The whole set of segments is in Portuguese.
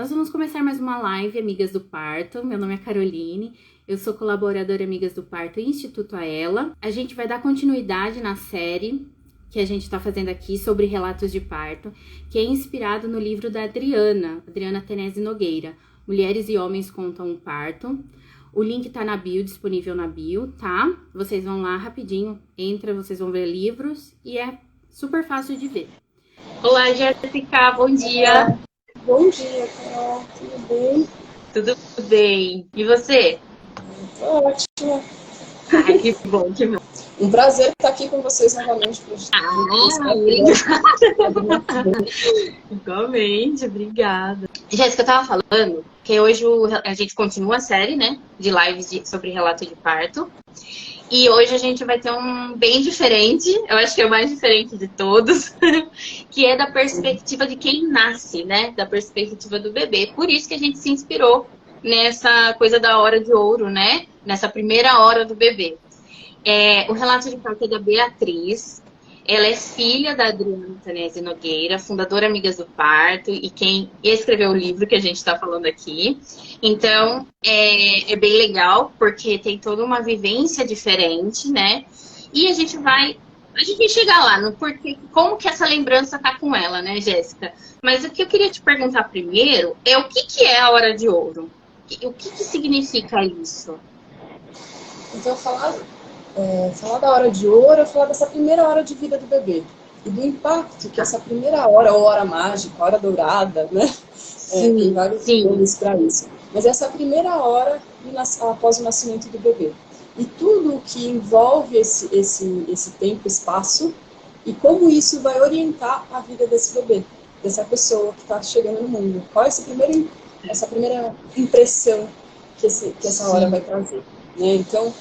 Nós vamos começar mais uma live, Amigas do Parto. Meu nome é Caroline, eu sou colaboradora Amigas do Parto e Instituto Aela. A gente vai dar continuidade na série que a gente está fazendo aqui sobre relatos de parto, que é inspirado no livro da Adriana Tenese Nogueira, Mulheres e Homens Contam um Parto. O link tá na bio, disponível na bio, tá? Vocês vão lá rapidinho, entra, vocês vão ver livros e é super fácil de ver. Olá, Jéssica, bom dia! Bom dia, Carol. Tudo bem? Tudo bem. E você? Tô ótima. Ai, que bom, que bom. Um prazer estar aqui com vocês novamente. Obrigada. Igualmente, obrigada. Jéssica, eu tava falando que hoje a gente continua a série, né, de lives sobre relato de parto. E hoje a gente vai ter um bem diferente, eu acho que é o mais diferente de todos, que é da perspectiva de quem nasce, né? Da perspectiva do bebê. Por isso que a gente se inspirou nessa coisa da hora de ouro, né? Nessa primeira hora do bebê. O relato de parto é da Beatriz. Ela é filha da Adriana Tenese Nogueira, fundadora Amigas do Parto, e quem escreveu o livro que a gente está falando aqui. Então, é bem legal, porque tem toda uma vivência diferente, né? E a gente vai chegar lá no porquê, como que essa lembrança tá com ela, né, Jéssica? Mas o que eu queria te perguntar primeiro é o que é a hora de ouro? O que significa isso? Então, falar da hora de ouro é falar dessa primeira hora de vida do bebê. E do impacto que essa primeira hora, ou hora mágica, hora dourada, né? Tem vários nomes para isso. Mas essa primeira hora após o nascimento do bebê. E tudo o que envolve esse tempo, espaço, e como isso vai orientar a vida desse bebê, dessa pessoa que está chegando no mundo. Qual é essa primeira impressão que essa hora vai trazer, né? Então,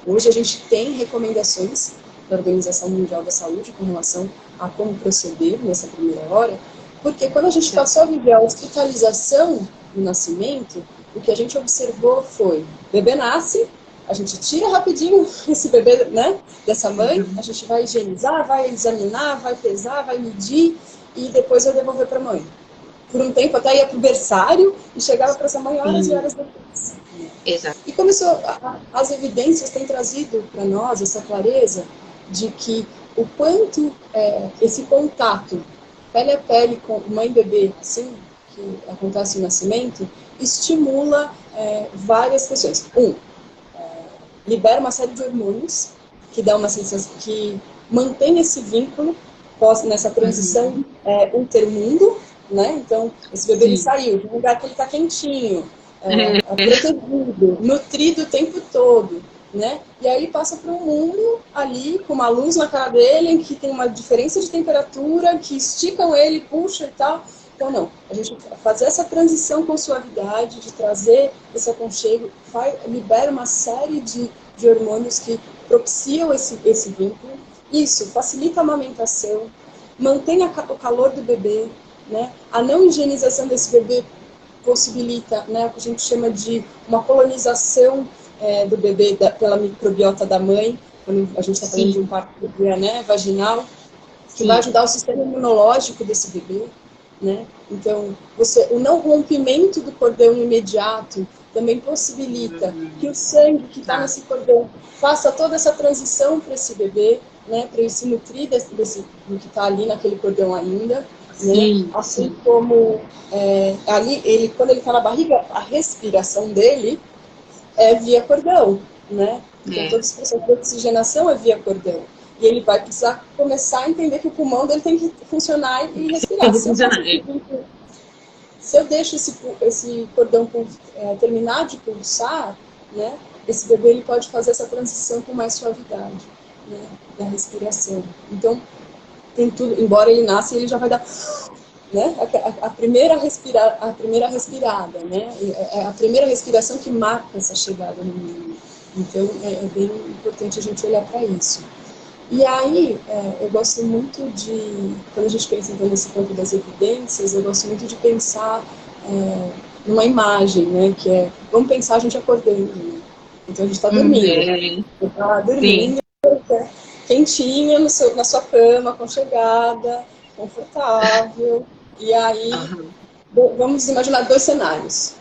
hoje a gente tem recomendações da Organização Mundial da Saúde com relação a como proceder nessa primeira hora, porque quando a gente passou a viver a hospitalização do nascimento, o que a gente observou foi, o bebê nasce, a gente tira rapidinho esse bebê, né, dessa mãe, a gente vai higienizar, vai examinar, vai pesar, vai medir e depois vai devolver para a mãe. Por um tempo até ia para o berçário e chegava para essa mãe horas e horas depois. Exato. E as evidências têm trazido para nós essa clareza de que o quanto esse contato pele a pele com mãe e bebê, assim que acontece o nascimento, estimula várias questões. Libera uma série de hormônios que dá uma sensação, que mantém esse vínculo nessa transição intermundo, né? Então, esse bebê ele saiu de um lugar que ele está quentinho, protegido, nutrido o tempo todo, né? E aí ele passa para um mundo ali com uma luz na cara dele, que tem uma diferença de temperatura, que esticam ele, puxa e tal. Então, não, a gente fazer essa transição com suavidade, de trazer esse aconchego, libera uma série de hormônios que propiciam esse vínculo. Isso facilita a amamentação, mantém o calor do bebê, né? A não higienização desse bebê possibilita, né, o que a gente chama de uma colonização do bebê pela microbiota da mãe, quando a gente está falando de um parto, né, vaginal, que vai ajudar o sistema imunológico desse bebê, né? Então, o não rompimento do cordão imediato também possibilita que o sangue que está nesse cordão faça toda essa transição para esse bebê, né, para ele se nutrir do que está ali naquele cordão ainda. Né? Assim como ali, quando ele está na barriga, a respiração dele é via cordão, né? Então todo esse processo de oxigenação é via cordão. E ele vai precisar começar a entender que o pulmão dele tem que funcionar e respirar. Se eu deixo esse cordão terminar de pulsar, né, esse bebê ele pode fazer essa transição com mais suavidade, né, da respiração. Então, tem tudo, embora ele nasça, ele já vai dar, né, a primeira respirada, né, é a primeira respiração que marca essa chegada no mundo. Então, é bem importante a gente olhar para isso. E aí, eu gosto muito quando a gente pensa então, nesse campo das evidências, eu gosto muito de pensar numa imagem, né, que vamos pensar a gente acordando, né? Então a gente está dormindo, quentinha na sua cama, aconchegada, confortável, e aí vamos imaginar 2 cenários.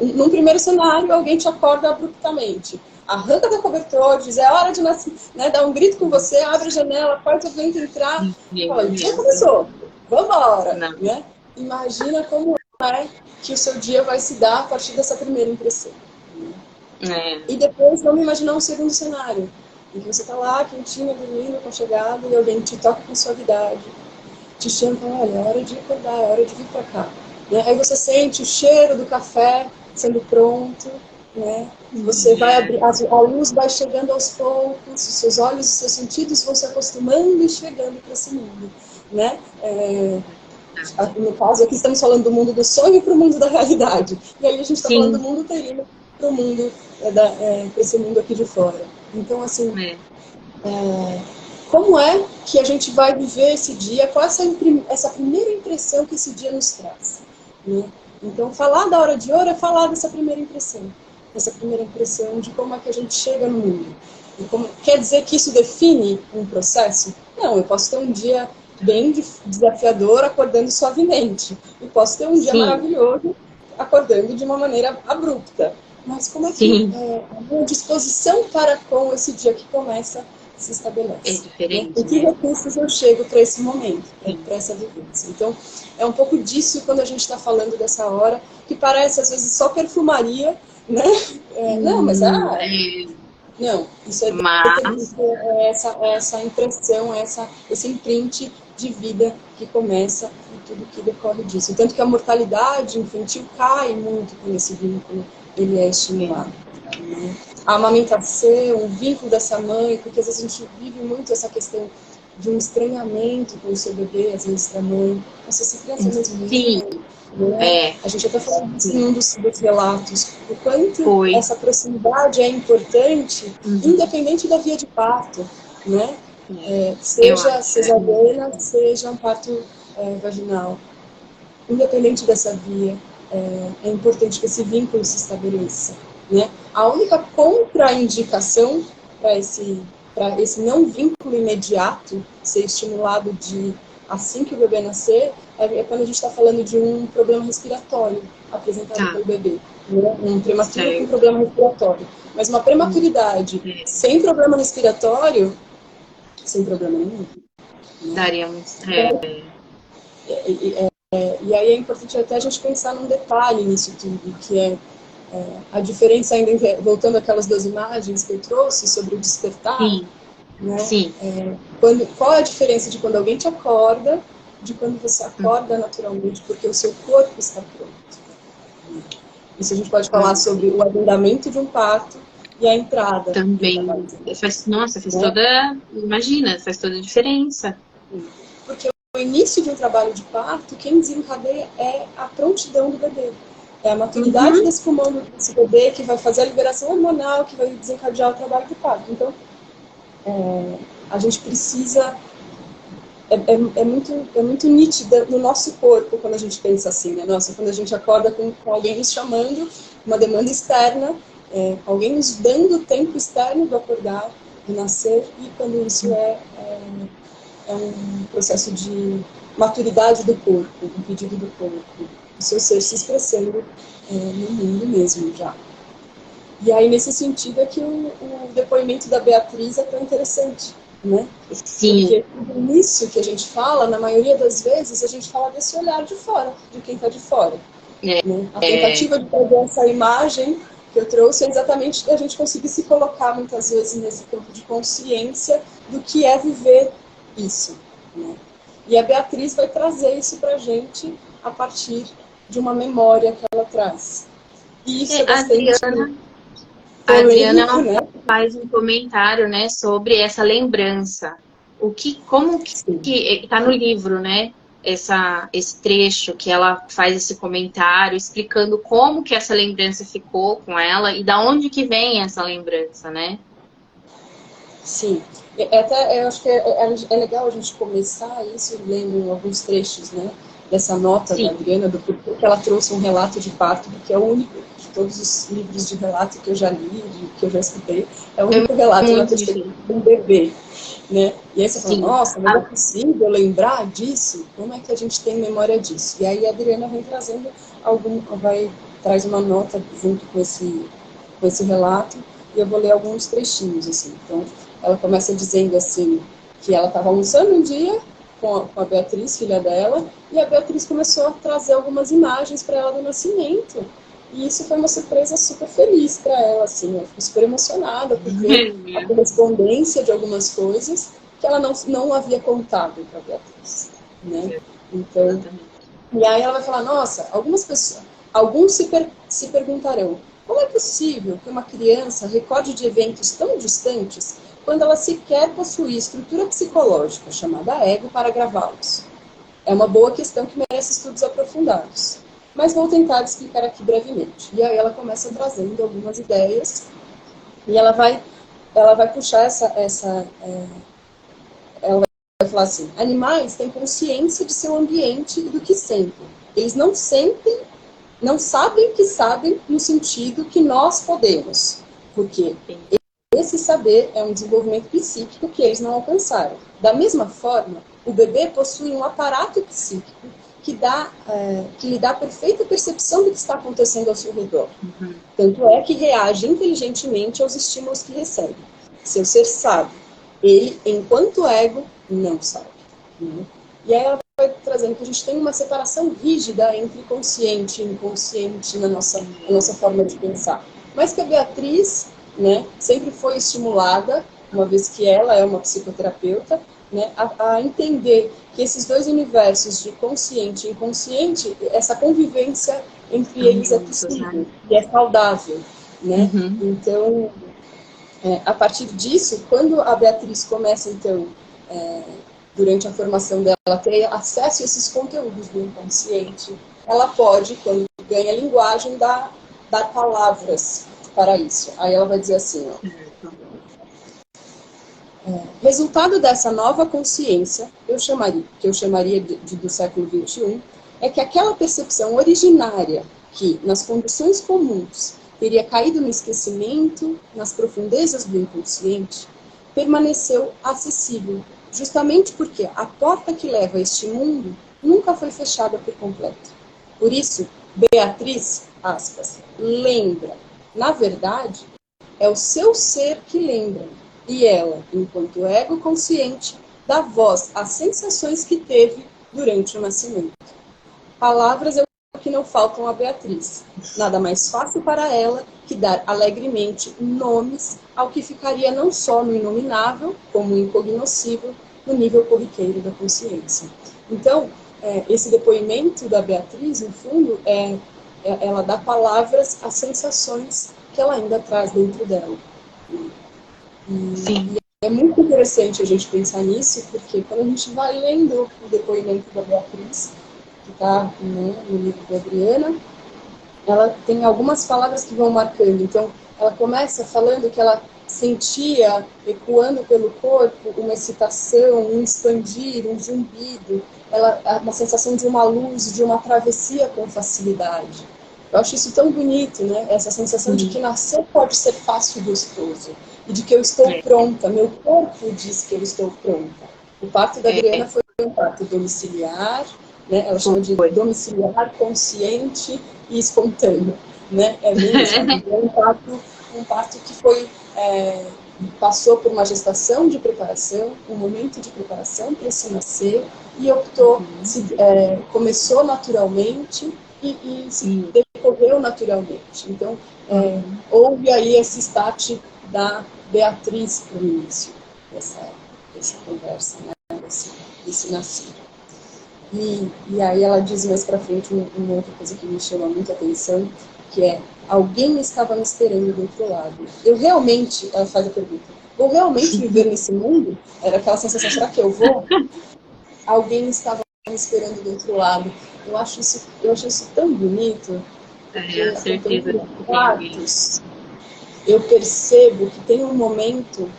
Num primeiro cenário, alguém te acorda abruptamente. Arranca do cobertor, diz, é hora de nascer, né? Dá um grito com você, abre a janela, faz o vento entrar, e fala, o dia começou, vambora, né? Imagina como é que o seu dia vai se dar a partir dessa primeira impressão. E depois vamos imaginar um segundo cenário, em que você está lá, quentinha, dormindo, aconchegado, e alguém te toca com suavidade, te chama, olha, é hora de acordar, é hora de vir para cá. Né? Aí você sente o cheiro do café sendo pronto, né? Você vai abrir, a luz vai chegando aos poucos, os seus olhos, os seus sentidos vão se acostumando e chegando para esse mundo, né? No caso aqui estamos falando do mundo do sonho para o mundo da realidade, e aí a gente está falando do mundo uterino para o mundo, para esse mundo aqui de fora. Então, assim, como é que a gente vai viver esse dia? Qual é essa primeira impressão que esse dia nos traz? Né? Então, falar da hora de ouro é falar dessa primeira impressão. Essa primeira impressão de como é que a gente chega no mundo. E quer dizer que isso define um processo? Não, eu posso ter um dia bem desafiador acordando suavemente. E posso ter um dia maravilhoso acordando de uma maneira abrupta. Mas como é que a minha disposição para com esse dia que começa se estabelece? É diferente. Com que recursos eu chego para esse momento, para essa vivência? Então, é um pouco disso quando a gente está falando dessa hora, que parece às vezes só perfumaria, né? Não, mas não, isso é essa impressão, esse imprint de vida que começa e tudo que decorre disso. Tanto que a mortalidade infantil cai muito com esse vínculo, ele é estimulado. Né? A amamentação, o vínculo dessa mãe, porque às vezes a gente vive muito essa questão de um estranhamento com o seu bebê, às vezes da mãe. Nossa, essa criança mesmo. Sim. Né? A gente até falou disso num dos relatos, o quanto essa proximidade é importante, independente da via de parto, né? Seja cesariana, seja um parto vaginal. Independente dessa via, é importante que esse vínculo se estabeleça. Né? A única contraindicação para esse não vínculo imediato ser estimulado assim que o bebê nascer é quando a gente está falando de um problema respiratório apresentado pelo bebê. Né? Um prematuro com problema respiratório. Mas uma prematuridade sem problema respiratório, sem problema nenhum. Né? Daria um E aí é importante até a gente pensar num detalhe nisso tudo, que é a diferença ainda, voltando àquelas 2 imagens que eu trouxe sobre o despertar. Né? Qual é a diferença de quando alguém te acorda, de quando você acorda naturalmente, porque o seu corpo está pronto. Isso a gente pode falar sobre o agendamento de um parto e a entrada. Também. Faz toda. Imagina, faz toda a diferença. Porque o início de um trabalho de parto, quem desencadeia é a prontidão do bebê. É a maturidade desse pulmão desse bebê que vai fazer a liberação hormonal, que vai desencadear o trabalho de parto. Então, a gente precisa... É muito nítida no nosso corpo quando a gente pensa assim, né? Nossa, quando a gente acorda com alguém nos chamando, uma demanda externa, alguém nos dando tempo externo de acordar, de nascer, e quando isso é um processo de maturidade do corpo, um pedido do corpo, o seu ser se expressando no mundo mesmo já. E aí, nesse sentido, é que o depoimento da Beatriz é tão interessante, né? Sim. Porque nisso que a gente fala, na maioria das vezes, a gente fala desse olhar de fora, de quem está de fora. Né? A tentativa de fazer essa imagem que eu trouxe é exatamente a gente conseguir se colocar, muitas vezes, nesse campo de consciência do que é viver isso. Né? E a Beatriz vai trazer isso para a gente a partir de uma memória que ela traz. E isso é bastante... A Adriana né? faz um comentário, né, sobre essa lembrança. Como que está no livro, né? Esse trecho que ela faz esse comentário explicando como que essa lembrança ficou com ela e da onde que vem essa lembrança, né? Sim. Até eu acho que é legal a gente começar isso lendo alguns trechos, né? Dessa nota da Adriana, do porquê que ela trouxe um relato de parto, porque é o único de todos os livros de relato que eu já li, que eu já escutei, é o único relato na perspectiva de um bebê. Né? E aí você fala, nossa, mas é possível lembrar disso? Como é que a gente tem memória disso? E aí a Adriana vem trazendo traz uma nota junto com esse relato, e eu vou ler alguns trechinhos, assim. Então, ela começa dizendo, assim, que ela estava almoçando um dia com a Beatriz, filha dela, e a Beatriz começou a trazer algumas imagens para ela do nascimento. E isso foi uma surpresa super feliz para ela, assim, ela ficou super emocionada por ver a correspondência de algumas coisas que ela não havia contado para a Beatriz, né? Então, e aí ela vai falar, nossa, alguns se perguntarão, como é possível que uma criança recorde de eventos tão distantes quando ela sequer possui estrutura psicológica, chamada ego, para gravá-los? É uma boa questão que merece estudos aprofundados. Mas vou tentar explicar aqui brevemente. E aí ela começa trazendo algumas ideias, e ela vai puxar ela vai falar assim, animais têm consciência de seu ambiente e do que sentem. Eles não sabem que sabem no sentido que nós podemos, porque esse saber é um desenvolvimento psíquico que eles não alcançaram. Da mesma forma, o bebê possui um aparato psíquico que lhe dá perfeita percepção do que está acontecendo ao seu redor. Tanto é que reage inteligentemente aos estímulos que recebe. Seu ser sabe. Ele, enquanto ego, não sabe. E aí ela vai trazendo que a gente tem uma separação rígida entre consciente e inconsciente na nossa forma de pensar. Mas que a Beatriz, né, sempre foi estimulada, uma vez que ela é uma psicoterapeuta, né, a entender que esses dois universos de consciente e inconsciente, essa convivência entre eles é possível e é saudável, né? Então, a partir disso, quando a Beatriz começa, então, durante a formação dela, a ter acesso a esses conteúdos do inconsciente, ela pode, quando ganha linguagem, dar palavras para isso. Aí ela vai dizer assim, ó, resultado dessa nova consciência, que eu chamaria do século XXI, é que aquela percepção originária que, nas condições comuns, teria caído no esquecimento, nas profundezas do inconsciente, permaneceu acessível, justamente porque a porta que leva a este mundo nunca foi fechada por completo. Por isso, Beatriz, aspas, lembra. Na verdade, é o seu ser que lembra, e ela, enquanto ego consciente, dá voz às sensações que teve durante o nascimento. Palavras é o que não faltam a Beatriz. Nada mais fácil para ela que dar alegremente nomes ao que ficaria não só no inominável, como no incognoscível, no nível corriqueiro da consciência. Então, esse depoimento da Beatriz, no fundo, ela dá palavras às sensações que ela ainda traz dentro dela. Sim. E é muito interessante a gente pensar nisso, porque quando a gente vai lendo o depoimento da Beatriz, que está, né, no livro da Adriana, ela tem algumas palavras que vão marcando. Então, ela começa falando que ela sentia, ecoando pelo corpo, uma excitação, um expandir, um zumbido, uma sensação de uma luz, de uma travessia com facilidade. Eu acho isso tão bonito, né? Essa sensação de que nascer pode ser fácil e gostoso. E de que eu estou pronta, meu corpo diz que eu estou pronta. O parto da Adriana foi um parto domiciliar, né? Ela chama de domiciliar, consciente e espontâneo. Né? É mesmo, um parto que foi, passou por uma gestação de preparação, um momento de preparação para se nascer, e optou, começou naturalmente e se decorreu naturalmente. Então, houve aí esse start da Beatriz para o início dessa conversa, né? desse nascido. E aí ela diz mais para frente uma outra coisa que me chama muita atenção, que é, alguém estava me esperando do outro lado. Eu realmente, ela faz a pergunta, vou realmente viver nesse mundo? Era aquela sensação, será que eu vou? Alguém estava me esperando do outro lado. Eu acho isso tão bonito. A certeza eu percebo que tem um momento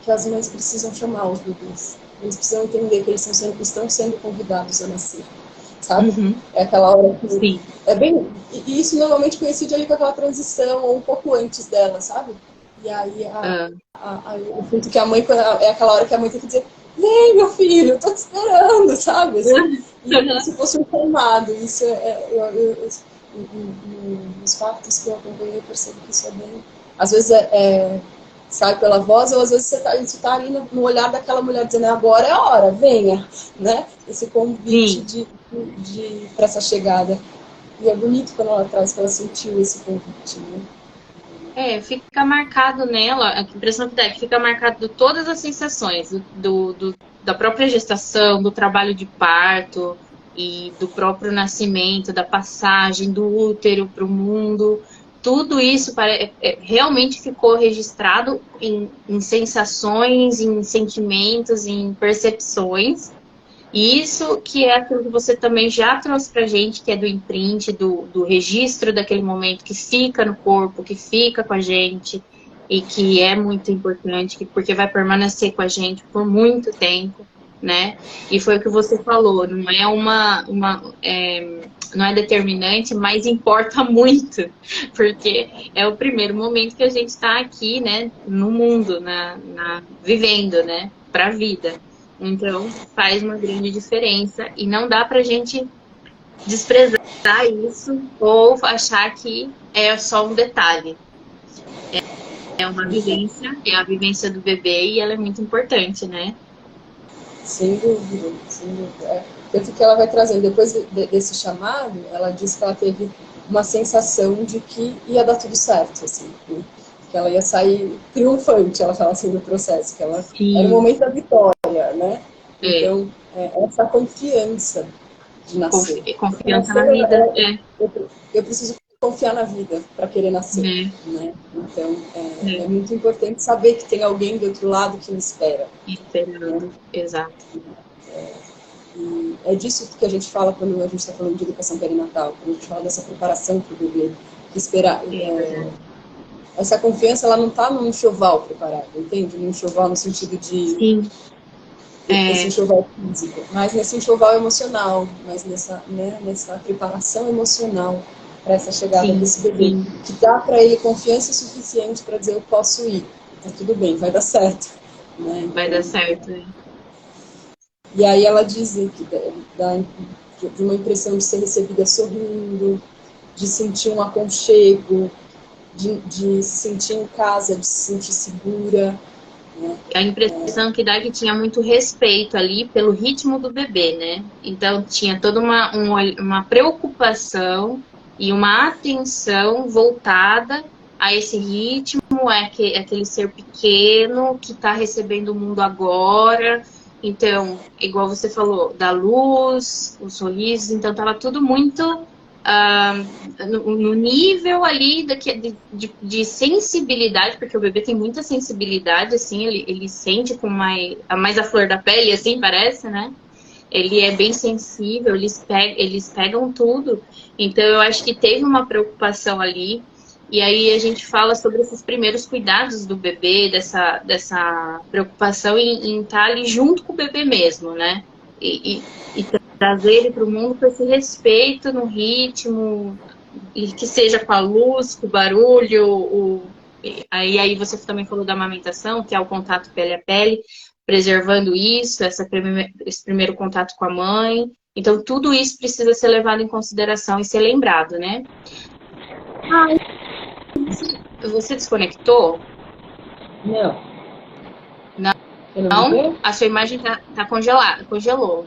que as mães precisam chamar os bebês. Eles precisam entender que eles estão sendo convidados a nascer. sabe? Uhum. É aquela hora que... Sim. É bem... E isso normalmente coincide ali com aquela transição, ou um pouco antes dela, sabe? E aí, eu sinto que a mãe, é aquela hora que a mãe tem que dizer: vem, meu filho, eu tô te esperando, sabe? Assim, e se fosse um chamado, isso nos fatos que eu acompanhei, eu percebo que isso é bem... Às vezes sai pela voz, ou às vezes isso tá ali no olhar daquela mulher dizendo: agora é a hora, venha, né? Esse convite para essa chegada. E é bonito quando ela traz que ela sentiu esse convite, né? Fica marcado nela, a impressão que dá é que fica marcado de todas as sensações, da própria gestação, do trabalho de parto e do próprio nascimento, da passagem do útero para o mundo. Tudo isso realmente ficou registrado em sensações, em sentimentos, em percepções. E isso que é aquilo que você também já trouxe pra gente, que é do imprint, do registro daquele momento que fica no corpo, que fica com a gente e que é muito importante, porque vai permanecer com a gente por muito tempo, né? E foi o que você falou, não é não é determinante, mas importa muito, porque é o primeiro momento que a gente está aqui, né, no mundo, vivendo, né, para a vida. Então, faz uma grande diferença e não dá pra gente desprezar isso ou achar que é só um detalhe. É uma vivência, é a vivência do bebê e ela é muito importante, né? Sem dúvida, sem dúvida. Tanto que ela vai trazendo, depois desse chamado, ela diz que ela teve uma sensação de que ia dar tudo certo, assim, que ela ia sair triunfante, ela fala assim, do processo, que ela era o momento da vitória, né? Então, essa confiança de nascer. Confiança na vida. Eu preciso confiar na vida para querer nascer, né? Então, é muito importante saber que tem alguém do outro lado que me espera. Esperando, né? Exato. E é disso que a gente fala quando a gente está falando de educação perinatal, quando a gente fala dessa preparação para o bebê, que esperar. Essa confiança, ela não está num enxoval preparado, entende? Num enxoval no sentido de... Sim. Esse enxoval físico, mas nesse enxoval emocional, mas nessa preparação emocional para essa chegada desse bebê, que dá para ele confiança suficiente para dizer: eu posso ir, tá tudo bem, vai dar certo, né? Então, vai dar certo. E aí ela diz que de uma impressão de ser recebida sorrindo, de sentir um aconchego, de se sentir em casa, de se sentir segura. A impressão que dá é que tinha muito respeito ali pelo ritmo do bebê, né? Então tinha toda uma preocupação e uma atenção voltada a esse ritmo, aquele ser pequeno que está recebendo o mundo agora. Então, igual você falou, da luz, os sorrisos, então estava tudo muito no nível ali de sensibilidade, porque o bebê tem muita sensibilidade, assim, ele sente com mais a flor da pele, assim, parece, né? Ele é bem sensível, eles pegam tudo. Então, eu acho que teve uma preocupação ali. E aí a gente fala sobre esses primeiros cuidados do bebê, dessa preocupação em estar ali junto com o bebê mesmo, né? E trazer ele para o mundo com esse respeito no ritmo, e que seja com a luz, com o barulho. Aí você também falou da amamentação, que é o contato pele a pele, preservando isso, esse primeiro contato com a mãe. Então, tudo isso precisa ser levado em consideração e ser lembrado, né? Você desconectou? Não. Não? A sua imagem tá congelada. Congelou.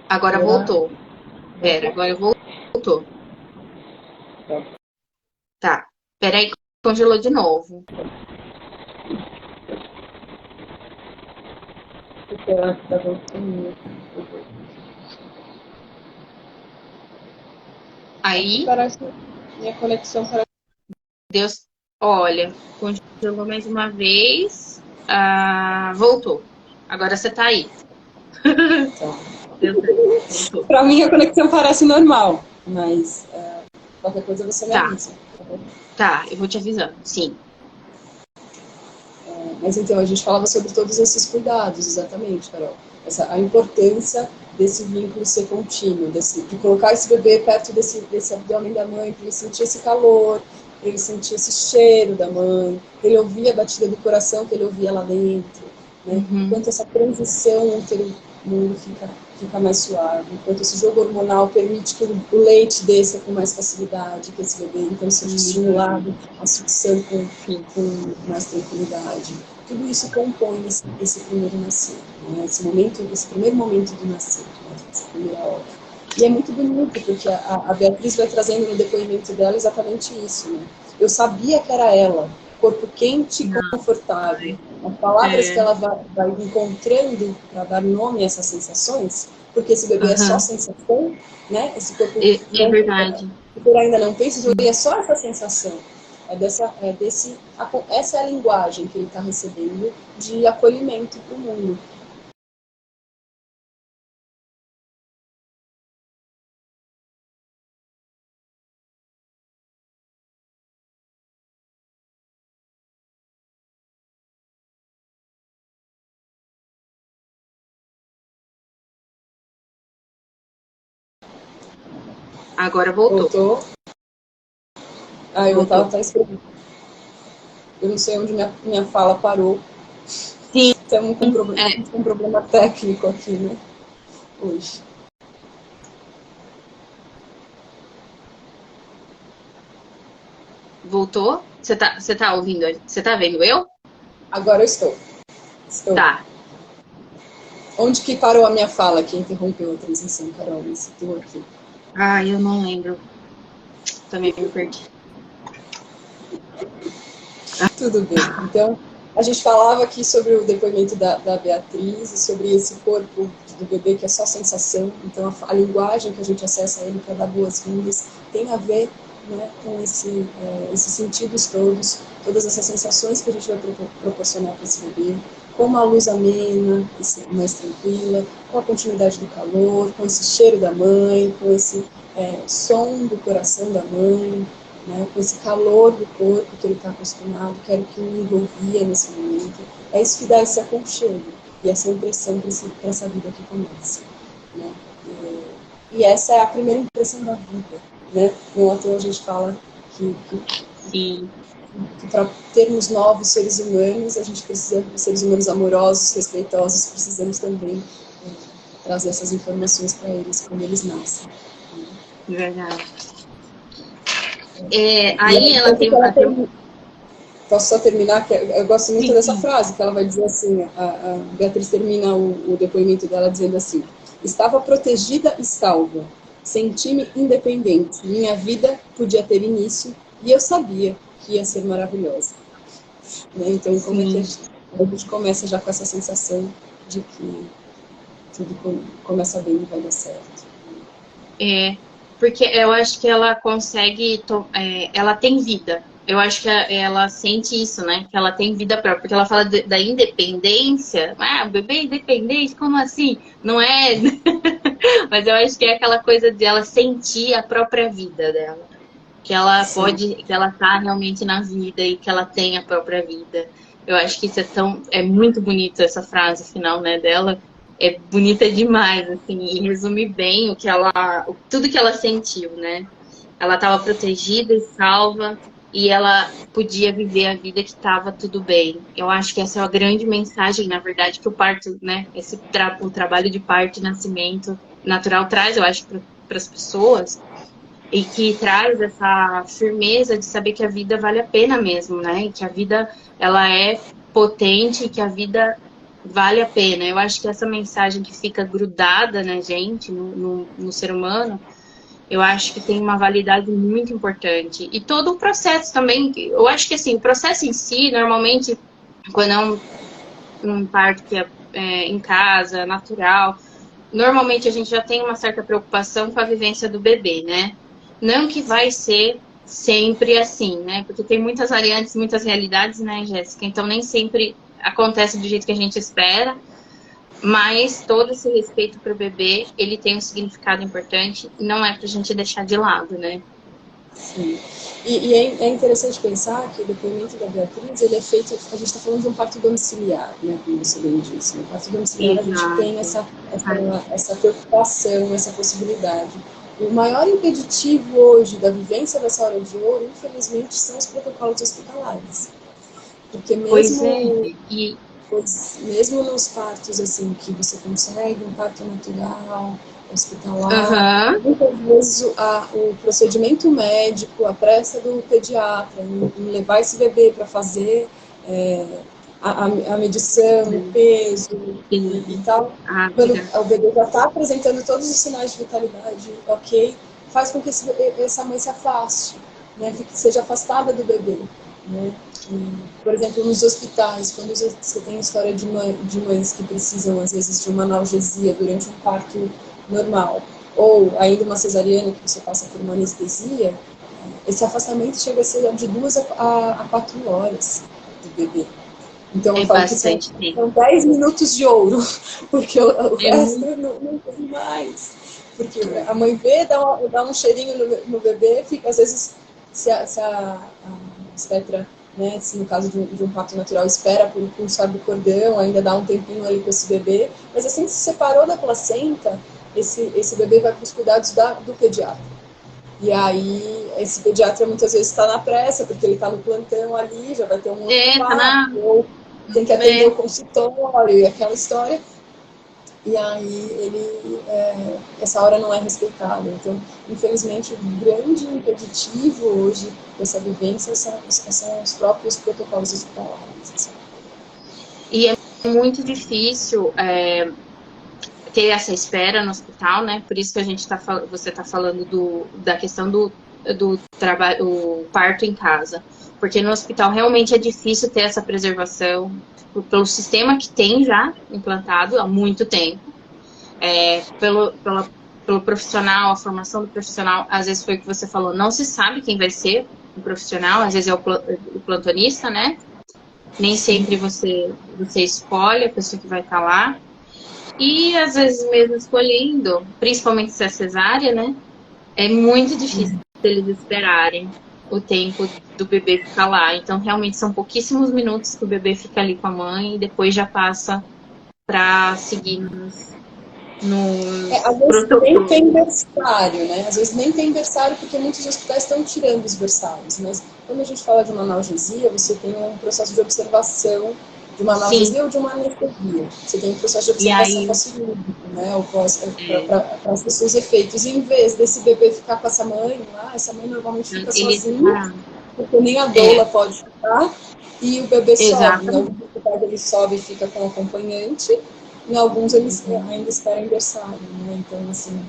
Agora voltou. Pera, agora voltou. Tá. Peraí, congelou de novo. Aí. Minha conexão parece. Deus, olha, congelou mais uma vez. Voltou. Agora você tá aí. Para mim a conexão parece normal, mas qualquer coisa você me avisa. Tá, eu vou te avisando, sim. Mas então, a gente falava sobre todos esses cuidados, exatamente, Carol. a importância desse vínculo ser contínuo, de colocar esse bebê perto desse abdômen da mãe, para ele sentir esse calor, para ele sentir esse cheiro da mãe, para ele ouvir a batida do coração que ele ouvia lá dentro, né? Enquanto essa transição mundo fica mais suave, enquanto esse jogo hormonal permite que o leite desça com mais facilidade, que esse bebê então seja estimulado a sucção com mais tranquilidade. Tudo isso compõe esse primeiro nascer, né? Esse primeiro momento do nascer, né? Essa primeira hora. E é muito bonito, porque a Beatriz vai trazendo no depoimento dela exatamente isso, né? Eu sabia que era ela, corpo quente e confortável. As palavras que ela vai encontrando para dar nome a essas sensações, porque esse bebê é só sensação, né? Esse corpo é verdade. por ainda não pensa, é só essa sensação. Essa é a linguagem que ele está recebendo de acolhimento para o mundo. Agora voltou. Eu estava escrevendo. Eu não sei onde minha fala parou. Sim. Estamos com um problema técnico aqui, né? Hoje. Voltou? Você tá ouvindo? Você tá vendo eu? Agora eu estou. Tá. Onde que parou a minha fala que interrompeu a transmissão, Carol? Me citou aqui. Eu não lembro. Também me perdi. Tudo bem. Então, a gente falava aqui sobre o depoimento da Beatriz e sobre esse corpo do bebê que é só sensação. Então, a linguagem que a gente acessa a ele para dar boas-vindas tem a ver, né, com esses sentidos todos, todas essas sensações que a gente vai proporcionar para esse bebê, com uma luz amena, mais tranquila, com a continuidade do calor, com esse cheiro da mãe, com esse som do coração da mãe, né, com esse calor do corpo que ele está acostumado, que era o que o envolvia nesse momento. É isso que dá esse aconchego e essa impressão para essa vida que começa. Né? E essa é a primeira impressão da vida. Né? No outro a gente fala que para termos novos seres humanos, a gente precisa de seres humanos amorosos, respeitosos, precisamos também trazer essas informações para eles quando eles nascem. Verdade. Aí ela tem Posso só terminar? Que eu gosto muito dessa frase, que ela vai dizer assim, a Beatriz termina o depoimento dela dizendo assim: estava protegida e salva, senti-me independente, minha vida podia ter início e eu sabia que ia ser maravilhosa. Né? Então, como é que a gente começa já com essa sensação de que tudo começa bem e vai dar certo? Porque eu acho que ela consegue, ela tem vida. Eu acho que ela sente isso, né? Que ela tem vida própria. Porque ela fala da independência. O bebê é independente? Como assim? Não é? Mas eu acho que é aquela coisa de ela sentir a própria vida dela. Que ela que ela tá realmente na vida e que ela tem a própria vida. Eu acho que isso é muito bonito, essa frase final, né, dela. É bonita demais, assim, e resume bem tudo que ela sentiu, né? Ela estava protegida e salva e ela podia viver a vida que estava tudo bem. Eu acho que essa é a grande mensagem, na verdade, que o parto, né? O trabalho de parto e nascimento natural traz, eu acho, para as pessoas, e que traz essa firmeza de saber que a vida vale a pena mesmo, né? E que a vida, ela é potente e que a vida vale a pena. Eu acho que essa mensagem que fica grudada na gente, no ser humano, eu acho que tem uma validade muito importante. E todo o processo também, eu acho que assim, o processo em si, normalmente, quando é um parto que é em casa, natural, normalmente a gente já tem uma certa preocupação com a vivência do bebê, né? Não que vai ser sempre assim, né? Porque tem muitas variantes, muitas realidades, né, Jéssica? Então nem sempre acontece do jeito que a gente espera, mas todo esse respeito para o bebê, ele tem um significado importante e não é para a gente deixar de lado, né? Sim. É interessante pensar que o depoimento da Beatriz, ele é feito, a gente está falando de um parto domiciliar, né, como você bem disse. No parto domiciliar a gente tem essa preocupação, essa possibilidade. O maior impeditivo hoje da vivência dessa hora de ouro, infelizmente, são os protocolos hospitalares. Porque mesmo nos partos assim, que você consegue um parto natural, hospitalar, muitas vezes o procedimento médico, a pressa do pediatra em levar esse bebê para fazer a medição, o peso e tal, quando o bebê já está apresentando todos os sinais de vitalidade, ok, faz com que essa mãe se afaste, né, seja afastada do bebê. Né? Por exemplo, nos hospitais, quando você tem história de mães que precisam, às vezes, de uma analgesia durante um parto normal, ou ainda uma cesariana que você passa por uma anestesia, esse afastamento chega a ser de 2 a 4 horas do bebê. Então, eu falo que são 10 minutos de ouro, porque o resto não tem mais. Porque a mãe vê, dá um cheirinho no bebê, fica, às vezes, se a obstetra, né, se no caso de um parto natural, espera por pulsar do cordão, ainda dá um tempinho ali com esse bebê, mas assim que se separou da placenta, esse bebê vai para os cuidados do pediatra. E aí, esse pediatra muitas vezes está na pressa, porque ele está no plantão ali, já vai ter um outro parto, ou tem que atender o consultório e aquela história. E aí, essa hora não é respeitada. Então, infelizmente, o grande impeditivo hoje dessa vivência são os próprios protocolos hospitalares. Assim. E é muito difícil ter essa espera no hospital, né? Por isso que você está falando da questão do trabalho, o parto em casa. Porque no hospital realmente é difícil ter essa preservação pelo sistema que tem já implantado há muito tempo. Pelo profissional, a formação do profissional, às vezes foi o que você falou, não se sabe quem vai ser o profissional, às vezes é o plantonista, né? Nem sempre você escolhe a pessoa que vai estar lá. E às vezes mesmo escolhendo, principalmente se é cesárea, né? É muito difícil eles esperarem o tempo do bebê ficar lá. Então, realmente, são pouquíssimos minutos que o bebê fica ali com a mãe e depois já passa para seguir às vezes nem tem berçário, né? Às vezes nem tem berçário porque muitos hospitais estão tirando os berçários. Mas quando a gente fala de uma analgesia, você tem um processo de observação de uma analgesia ou de uma anestesia. Você tem um processo de observação pós-cirúrgico, né? Para os seus efeitos. E em vez desse bebê ficar com essa mãe lá, essa mãe normalmente fica sozinha, porque nem a doula pode ficar, e o bebê sobe. Em alguns hospitais ele sobe e fica com o acompanhante, em alguns eles ainda esperam berçário, né? Então, assim,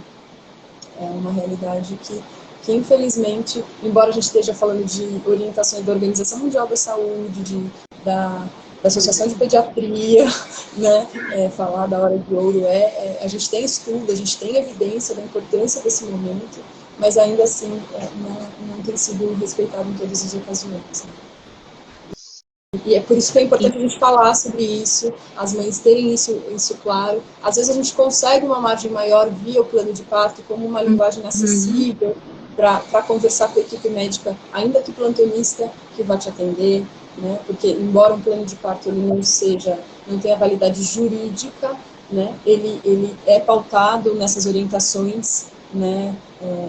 é uma realidade que infelizmente, embora a gente esteja falando de orientações da Organização Mundial da Saúde, da Associação de Pediatria, né? Falar da hora de ouro a gente tem estudo, a gente tem evidência da importância desse momento, mas ainda assim não tem sido respeitado em todas as ocasiões. Né? E é por isso que é importante a gente falar sobre isso, as mães terem isso claro. Às vezes a gente consegue uma margem maior via o plano de parto, como uma linguagem acessível, para conversar com a equipe médica, ainda que plantonista, que vai te atender, né? Porque embora um plano de parto ele não tenha validade jurídica, né? Ele é pautado nessas orientações, né?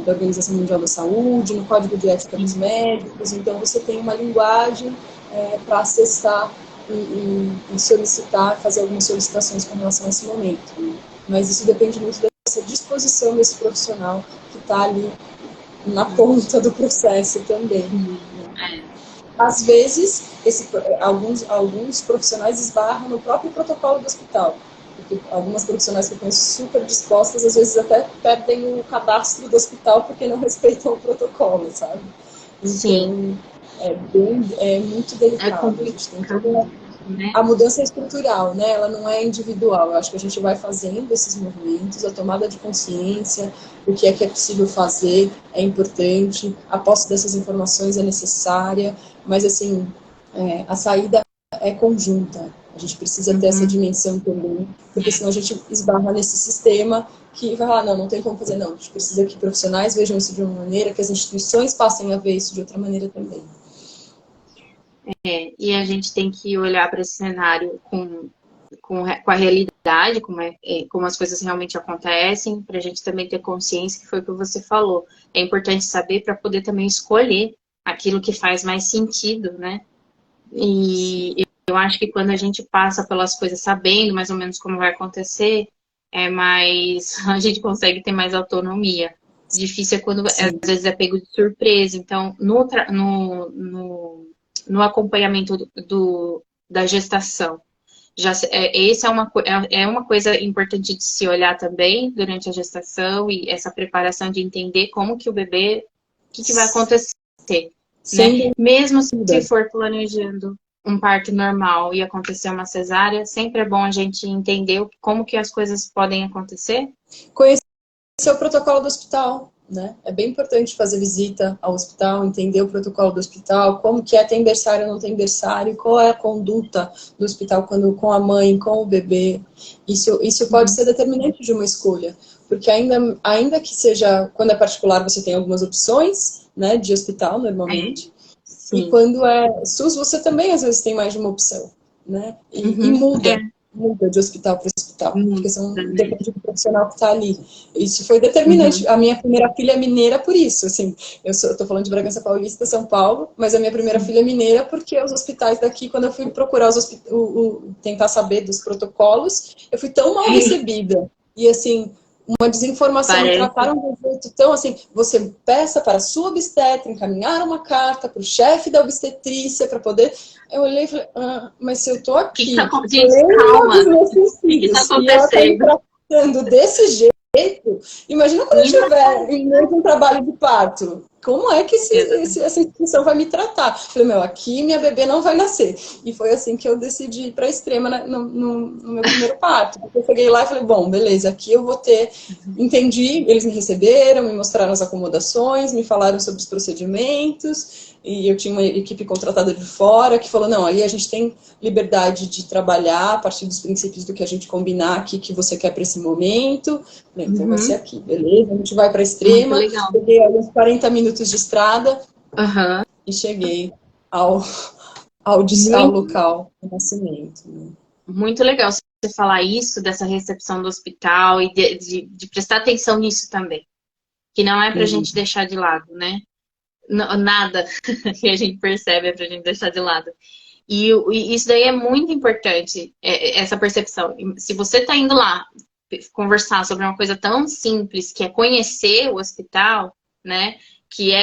Da Organização Mundial da Saúde, no Código de Ética dos Médicos, então você tem uma linguagem para acessar e solicitar, fazer algumas solicitações com relação a esse momento. Né? Mas isso depende muito dessa disposição desse profissional que está ali na ponta do processo também. Né? Às vezes, alguns profissionais esbarram no próprio protocolo do hospital. Porque algumas profissionais que eu conheço super dispostas, às vezes até perdem o cadastro do hospital porque não respeitam o protocolo, sabe? Então, sim. É muito delicado. A gente tem toda a mudança estrutural, né? Ela não é individual. Eu acho que a gente vai fazendo esses movimentos, a tomada de consciência, o que é possível fazer é importante, a posse dessas informações é necessária, mas assim, a saída é conjunta. A gente precisa ter essa dimensão também, porque senão a gente esbarra nesse sistema que vai falar, não tem como fazer, não. A gente precisa que profissionais vejam isso de uma maneira, que as instituições passem a ver isso de outra maneira também. E a gente tem que olhar para esse cenário com a realidade, como as coisas realmente acontecem, para a gente também ter consciência, que foi o que você falou. É importante saber para poder também escolher aquilo que faz mais sentido, né? E eu acho que quando a gente passa pelas coisas sabendo mais ou menos como vai acontecer, a gente consegue ter mais autonomia. Difícil é quando, às vezes, é pego de surpresa. Então, no acompanhamento da gestação, esse é uma coisa importante de se olhar também durante a gestação e essa preparação de entender como que o bebê, o que vai acontecer, né? Mesmo se for planejando um parto normal e acontecer uma cesárea, sempre é bom a gente entender como que as coisas podem acontecer. Conhecer o protocolo do hospital, né? É bem importante fazer visita ao hospital, entender o protocolo do hospital, como que é, tem berçário ou não tem berçário, qual é a conduta do hospital com a mãe, com o bebê. Isso pode ser determinante de uma escolha, porque ainda que seja, quando é particular, você tem algumas opções, né, de hospital, normalmente. E quando é SUS, você também, às vezes, tem mais de uma opção, né? E muda de hospital para hospital, porque depende do profissional que está ali. Isso foi determinante. A minha primeira filha é mineira por isso, assim, eu estou falando de Bragança Paulista, São Paulo, mas a minha primeira filha é mineira porque os hospitais daqui, quando eu fui procurar tentar saber dos protocolos, eu fui tão mal recebida. E, assim, uma desinformação, me trataram de um jeito tão assim, você peça para a sua obstetra encaminhar uma carta para o chefe da obstetrícia para poder... Eu olhei e falei, mas se eu estou aqui, calma, e ela está me tratando desse jeito, imagina quando eu estiver em meio de um trabalho de parto. Como é que essa instituição vai me tratar? Eu falei, aqui minha bebê não vai nascer. E foi assim que eu decidi ir para a Extrema no meu primeiro parto. Eu cheguei lá e falei, bom, beleza, aqui eu vou ter... Entendi, eles me receberam, me mostraram as acomodações, me falaram sobre os procedimentos, e eu tinha uma equipe contratada de fora que falou, não, aí a gente tem liberdade de trabalhar a partir dos princípios do que a gente combinar aqui, que você quer para esse momento. Falei, então vai ser aqui, beleza, a gente vai para a Extrema, peguei uns 40 minutos de estrada e cheguei ao local do nascimento. Né? Muito legal você falar isso, dessa recepção do hospital e de prestar atenção nisso também. Que não é pra gente deixar de lado, né? Nada que a gente percebe é pra gente deixar de lado. E isso daí é muito importante, essa percepção. Se você tá indo lá conversar sobre uma coisa tão simples, que é conhecer o hospital, né? Que é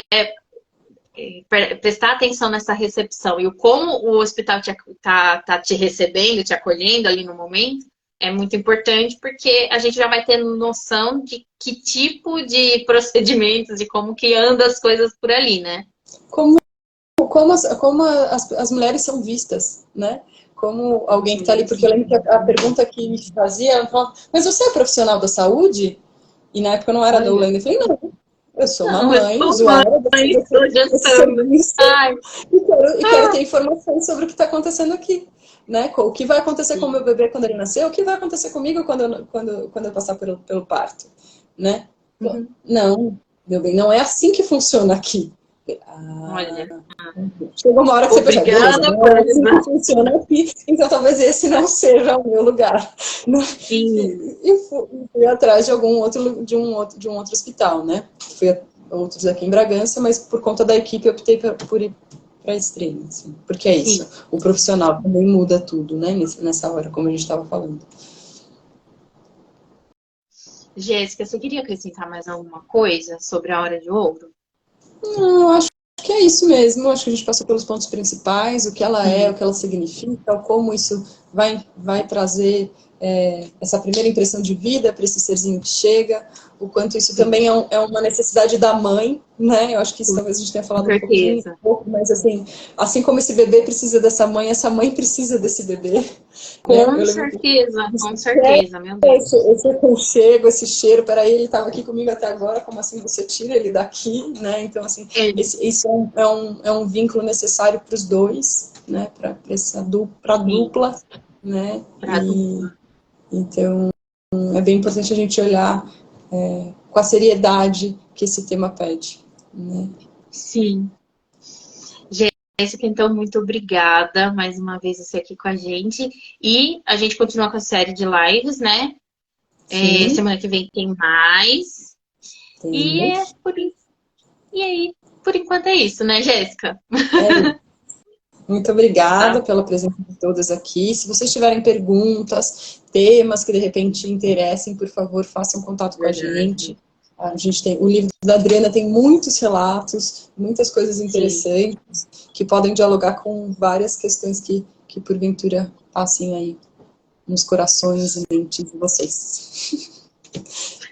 prestar atenção nessa recepção e como o hospital tá te recebendo, te acolhendo ali no momento, é muito importante, porque a gente já vai ter noção de que tipo de procedimentos, de como que anda as coisas por ali, né? Como as mulheres são vistas, né? Como alguém que está ali, porque eu lembro que a pergunta que me fazia, falava, mas você é profissional da saúde? E na época eu não era da Holanda, eu falei, não. Eu sou uma mãe usuária desse serviço e quero ter informações sobre o que está acontecendo aqui. Né? O que vai acontecer com o meu bebê quando ele nascer, o que vai acontecer comigo quando eu passar pelo parto. Né? Não, meu bem, não é assim que funciona aqui. Chegou uma hora que você percebe, não é assim que funciona aqui, então talvez esse não seja o meu lugar. Né? E fui atrás de de um outro hospital, né? Fui a outros aqui em Bragança, mas por conta da equipe eu optei por ir para a Extrema, assim, porque é isso. O profissional também muda tudo, né? Nessa hora, como a gente estava falando. Jéssica, você queria acrescentar mais alguma coisa sobre a hora de ouro? Não, acho que é isso mesmo. Acho que a gente passou pelos pontos principais, o que ela é, o que ela significa, como isso vai trazer essa primeira impressão de vida para esse serzinho que chega, o quanto isso também é uma necessidade da mãe, né? Eu acho que isso talvez a gente tenha falado um pouco, mas assim como esse bebê precisa dessa mãe, essa mãe precisa desse bebê. Com certeza, meu Deus. Esse aconchego, esse cheiro, peraí, ele estava aqui comigo até agora, como assim você tira ele daqui, né? Então, assim, isso é um vínculo necessário para os dois, né? Para a dupla, né? Então, é bem importante a gente olhar com a seriedade que esse tema pede, né? Sim. Jéssica, então, muito obrigada mais uma vez você aqui com a gente. E a gente continua com a série de lives, né? Semana que vem tem mais. E aí, por enquanto é isso, né, Jéssica? Muito obrigada pela presença de todas aqui. Se vocês tiverem perguntas, temas que de repente interessem, por favor, façam contato com a gente. A gente tem, o livro da Adriana tem muitos relatos, muitas coisas interessantes, que podem dialogar com várias questões que porventura passem aí nos corações e mentes de vocês.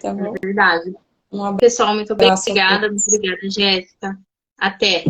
Tá bom? É verdade. Um abraço. Pessoal, muito obrigada. Muito obrigada, Jéssica. Até.